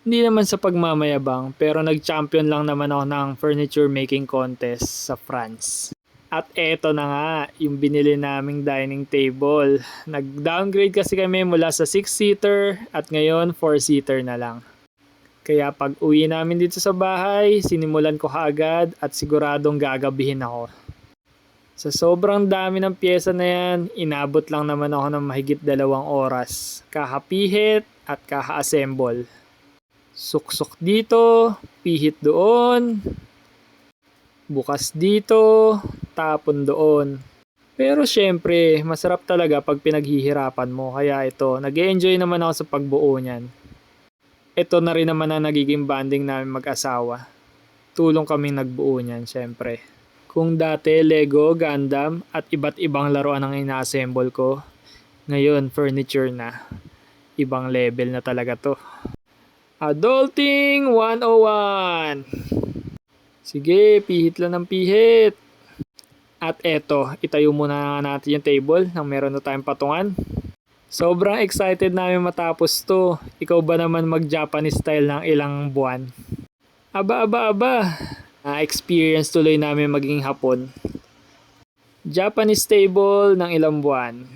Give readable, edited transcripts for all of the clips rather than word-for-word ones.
Hindi naman sa pagmamayabang, pero nag-champion lang naman ako ng furniture making contest sa France. At eto na nga, yung binili naming dining table. Nag-downgrade kasi kami mula sa 6-seater at ngayon 4-seater na lang. Kaya pag uwi namin dito sa bahay, sinimulan ko kaagad at siguradong gagabihin ako. Sa sobrang dami ng pyesa na yan, inabot lang naman ako ng mahigit 2 oras. Kakapihit at kaka-assemble. Suksok dito, pihit doon, bukas dito, tapon doon. Pero syempre, masarap talaga pag pinaghihirapan mo. Kaya ito, nag-enjoy naman ako sa pagbuo niyan. Ito na rin naman ang nagiging banding namin mag-asawa. Tulong kaming nagbuo niyan, syempre. Kung dati Lego, Gundam at iba't ibang laruan ang ina-assemble ko, ngayon furniture na. Ibang level na talaga to. Adulting 101! Sige, pihit lang ng pihit. At eto, itayo muna natin yung table nang meron na tayong patungan. Sobrang excited namin matapos to. Ikaw ba naman mag-Japanese style ng ilang buwan? Aba, aba, aba. Na-experience tuloy namin maging hapon. Japanese table ng ilang buwan.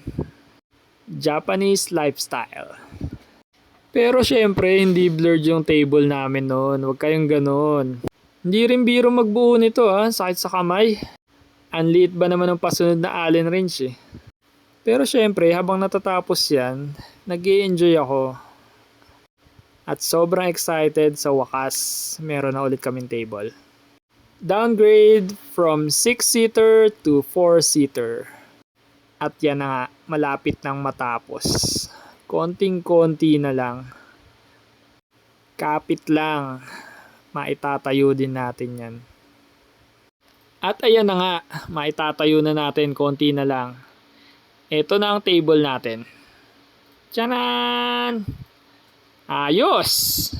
Japanese lifestyle. Pero syempre, hindi blurred yung table namin noon. Huwag kayong ganon. Hindi rin biro magbuo nito sakit sa kamay. Ang liit ba naman ng pasunod na Allen wrench eh. Pero syempre, habang natatapos yan, nag-i-enjoy ako. At sobrang excited sa wakas, meron na ulit kaming table. Downgrade from 6-seater to 4-seater. At yan na nga, malapit nang matapos. Konting-konti na lang. Kapit lang. Maitatayo din natin yan. At ayan na nga, maitatayo na natin konti na lang. Ito na ang table natin. Tiyanan! Ayos!